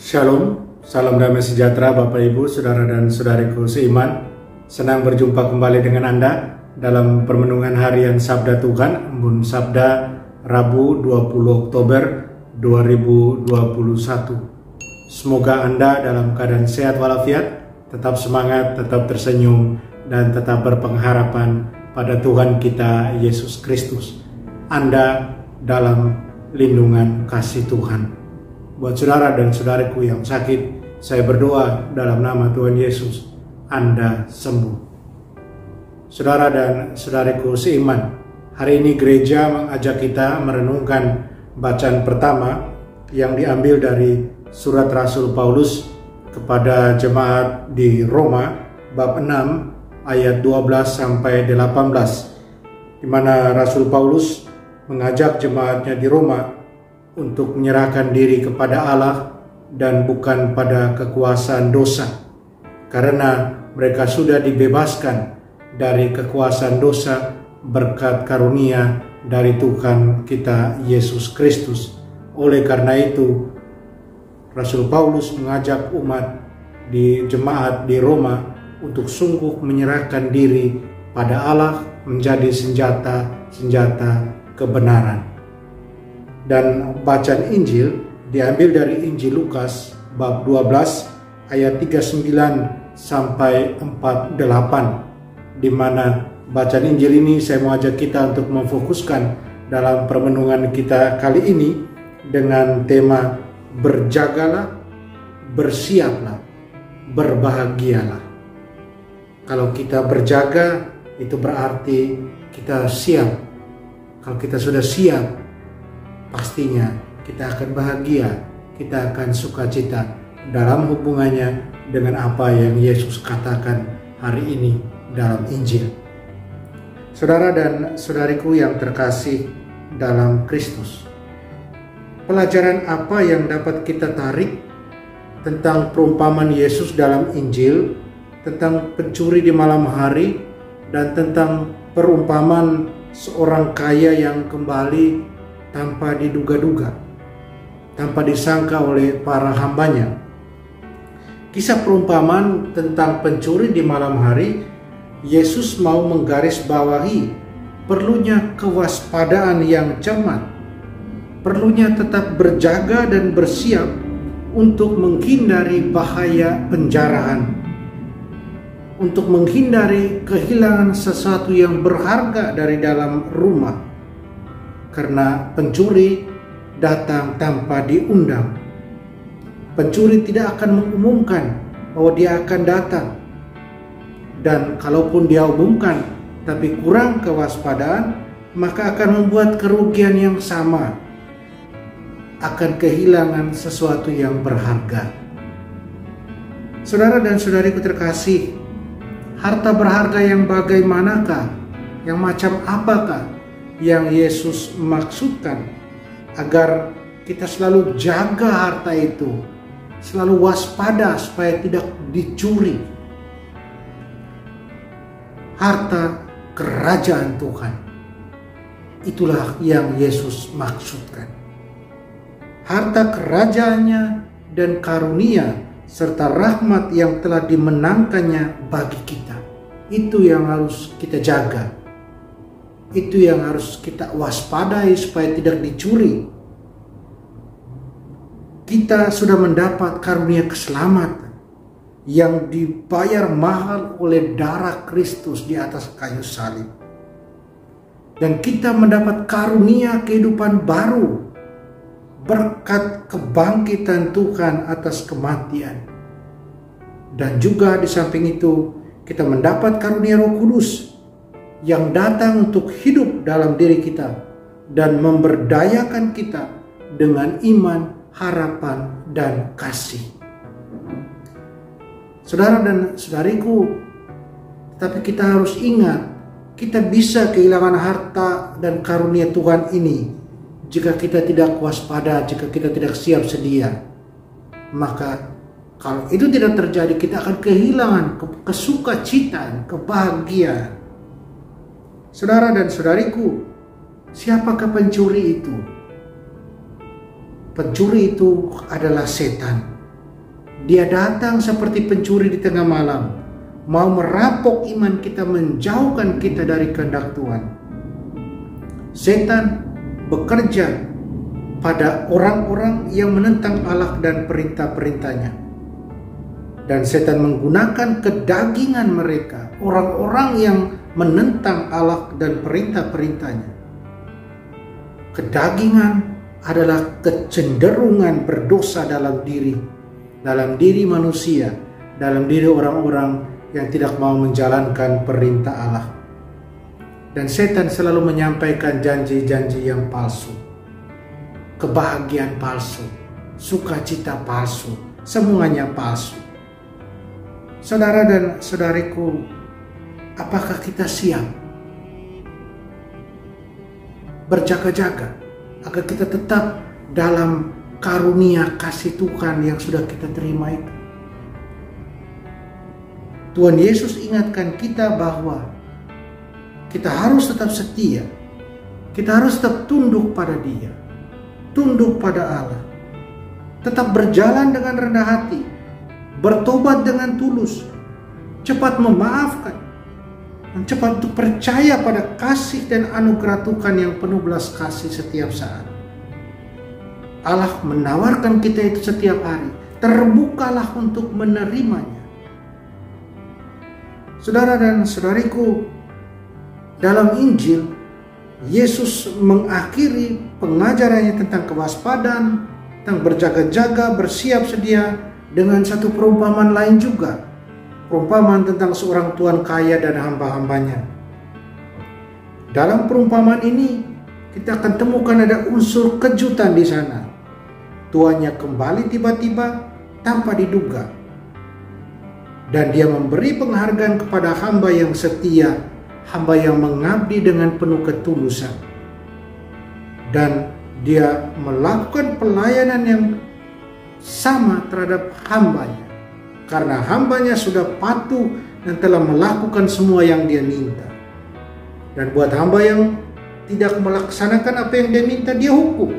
Shalom, salam damai sejahtera Bapak Ibu, Saudara dan Saudariku seiman. Senang berjumpa kembali dengan Anda dalam permenungan harian Sabda Tuhan, Embun Sabda Rabu 20 Oktober 2021. Semoga Anda dalam keadaan sehat walafiat, tetap semangat, tetap tersenyum, dan tetap berpengharapan pada Tuhan kita Yesus Kristus. Anda dalam lindungan kasih Tuhan. Buat saudara dan saudariku yang sakit, saya berdoa dalam nama Tuhan Yesus, Anda sembuh. Saudara dan saudariku seiman, hari ini gereja mengajak kita merenungkan bacaan pertama yang diambil dari surat Rasul Paulus kepada jemaat di Roma, bab 6 ayat 12 sampai 18, di mana Rasul Paulus mengajak jemaatnya di Roma untuk menyerahkan diri kepada Allah dan bukan pada kekuasaan dosa, karena mereka sudah dibebaskan dari kekuasaan dosa berkat karunia dari Tuhan kita Yesus Kristus. Oleh karena itu, Rasul Paulus mengajak umat di jemaat di Roma untuk sungguh menyerahkan diri pada Allah menjadi senjata kebenaran. Dan bacaan Injil diambil dari Injil Lukas bab 12 ayat 39 sampai 48, di mana bacaan Injil ini saya mau ajak kita untuk memfokuskan dalam permenungan kita kali ini dengan tema berjagalah, bersiaplah, berbahagialah. Kalau kita berjaga, itu berarti kita siap. Kalau kita sudah siap, pastinya kita akan bahagia, kita akan sukacita dalam hubungannya dengan apa yang Yesus katakan hari ini dalam Injil. Saudara dan saudariku yang terkasih dalam Kristus, pelajaran apa yang dapat kita tarik tentang perumpamaan Yesus dalam Injil, tentang pencuri di malam hari, dan tentang perumpamaan seorang kaya yang kembali tanpa diduga-duga, tanpa disangka oleh para hambanya. Kisah perumpamaan tentang pencuri di malam hari, Yesus mau menggarisbawahi perlunya kewaspadaan yang cermat, perlunya tetap berjaga dan bersiap untuk menghindari bahaya penjarahan, untuk menghindari kehilangan sesuatu yang berharga dari dalam rumah. Karena pencuri datang tanpa diundang. Pencuri tidak akan mengumumkan bahwa dia akan datang. Dan kalaupun dia umumkan tapi kurang kewaspadaan, maka akan membuat kerugian yang sama. Akan kehilangan sesuatu yang berharga. Saudara dan saudariku terkasih, harta berharga yang bagaimanakah? Yang macam apakah yang Yesus maksudkan agar kita selalu jaga harta itu, selalu waspada supaya tidak dicuri? Harta kerajaan Tuhan, itulah yang Yesus maksudkan. Harta kerajaannya dan karunia serta rahmat yang telah dimenangkannya bagi kita, itu yang harus kita jaga. Itu yang harus kita waspadai supaya tidak dicuri. Kita sudah mendapat karunia keselamatan yang dibayar mahal oleh darah Kristus di atas kayu salib. Dan kita mendapat karunia kehidupan baru berkat kebangkitan Tuhan atas kematian. Dan juga di samping itu kita mendapat karunia Roh Kudus yang datang untuk hidup dalam diri kita dan memberdayakan kita dengan iman, harapan, dan kasih. Saudara dan saudariku, tapi kita harus ingat, kita bisa kehilangan harta dan karunia Tuhan ini jika kita tidak waspada, jika kita tidak siap sedia. Maka kalau itu tidak terjadi, kita akan kehilangan kesukacitaan, kebahagiaan. Saudara dan saudariku, siapakah pencuri itu? Pencuri itu adalah setan. Dia datang seperti pencuri di tengah malam, mau merampok iman kita, menjauhkan kita dari kehendak Tuhan. Setan bekerja pada orang-orang yang menentang Allah dan perintah-perintahnya. Dan setan menggunakan kedagingan mereka, orang-orang yang menentang Allah dan perintah-perintahnya. Kedagingan adalah kecenderungan berdosa dalam diri manusia, dalam diri orang-orang yang tidak mau menjalankan perintah Allah. Dan setan selalu menyampaikan janji-janji yang palsu, kebahagiaan palsu, sukacita palsu, semuanya palsu. Saudara dan saudariku, apakah kita siap berjaga-jaga agar kita tetap dalam karunia kasih Tuhan yang sudah kita terima itu? Tuhan Yesus ingatkan kita bahwa kita harus tetap setia, kita harus tetap tunduk pada Dia, tunduk pada Allah, tetap berjalan dengan rendah hati, bertobat dengan tulus, cepat memaafkan, dan cepat untuk percaya pada kasih dan anugerah Tuhan yang penuh belas kasih setiap saat. Allah menawarkan kita itu setiap hari, terbukalah untuk menerimanya. Saudara dan saudariku, dalam Injil, Yesus mengakhiri pengajarannya tentang kewaspadaan, tentang berjaga-jaga, bersiap sedia dengan satu perumpamaan lain juga. Perumpamaan tentang seorang tuan kaya dan hamba-hambanya. Dalam perumpamaan ini, kita akan temukan ada unsur kejutan di sana. Tuannya kembali tiba-tiba tanpa diduga. Dan dia memberi penghargaan kepada hamba yang setia, hamba yang mengabdi dengan penuh ketulusan. Dan dia melakukan pelayanan yang sama terhadap hambanya, karena hambanya sudah patuh dan telah melakukan semua yang dia minta. Dan buat hamba yang tidak melaksanakan apa yang dia minta, dia hukum.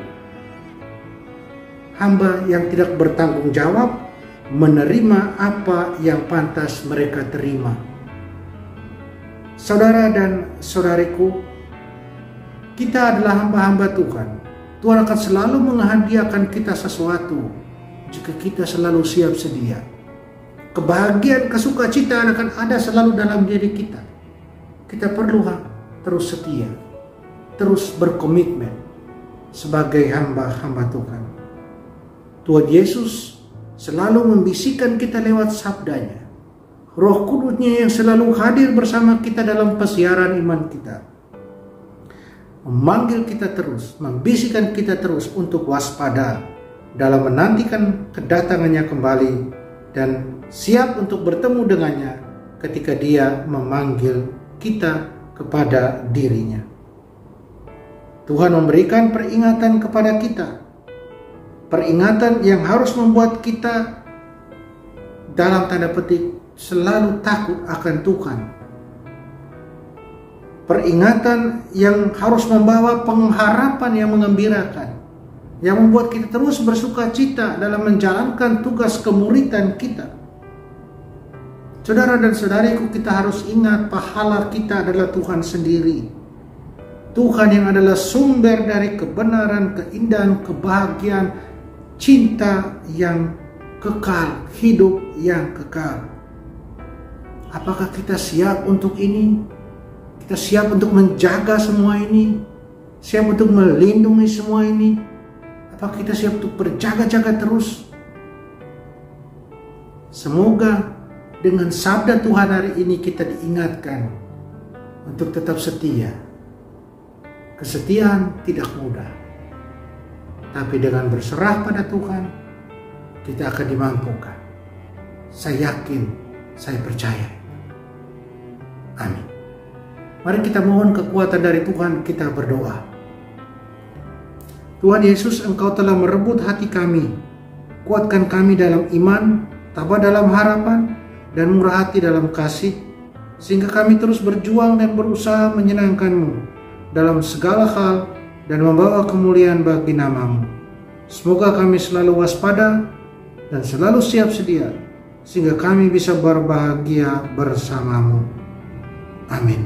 Hamba yang tidak bertanggung jawab menerima apa yang pantas mereka terima. Saudara dan saudariku, kita adalah hamba-hamba Tuhan. Tuhan akan selalu menghadiahkan kita sesuatu jika kita selalu siap sedia. Kebahagiaan, kesukacitaan akan ada selalu dalam diri kita. Kita perlu terus setia, terus berkomitmen sebagai hamba-hamba Tuhan. Tuhan Yesus selalu membisikkan kita lewat sabdanya. Roh Kudusnya yang selalu hadir bersama kita dalam pesiaran iman kita, memanggil kita terus, membisikkan kita terus untuk waspada dalam menantikan kedatangannya kembali dan siap untuk bertemu dengannya ketika Dia memanggil kita kepada dirinya. Tuhan memberikan peringatan kepada kita, peringatan yang harus membuat kita dalam tanda petik selalu takut akan Tuhan. Peringatan yang harus membawa pengharapan yang mengembirakan, yang membuat kita terus bersuka cita dalam menjalankan tugas kemuridan kita. Saudara dan saudariku, kita harus ingat pahala kita adalah Tuhan sendiri. Tuhan yang adalah sumber dari kebenaran, keindahan, kebahagiaan, cinta yang kekal, hidup yang kekal. Apakah kita siap untuk ini? Kita siap untuk menjaga semua ini? Siap untuk melindungi semua ini? Apakah kita siap untuk berjaga-jaga terus? Semoga dengan sabda Tuhan hari ini kita diingatkan untuk tetap setia. Kesetiaan tidak mudah, tapi dengan berserah pada Tuhan, kita akan dimampukan. Saya yakin, saya percaya. Amin. Mari kita mohon kekuatan dari Tuhan, kita berdoa. Tuhan Yesus, Engkau telah merebut hati kami. Kuatkan kami dalam iman, tabah dalam harapan, dan murah hati dalam kasih, sehingga kami terus berjuang dan berusaha menyenangkan-Mu dalam segala hal dan membawa kemuliaan bagi nama-Mu. Semoga kami selalu waspada dan selalu siap sedia, sehingga kami bisa berbahagia bersamamu. Amin.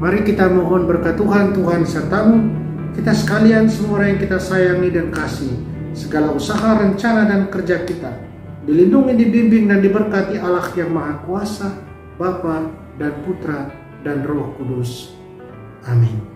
Mari kita mohon berkat Tuhan, Tuhan sertamu, kita sekalian, semua orang yang kita sayangi dan kasih, segala usaha, rencana, dan kerja kita, dilindungi, dibimbing, dan diberkati Allah yang Maha Kuasa, Bapa dan Putra dan Roh Kudus. Amin.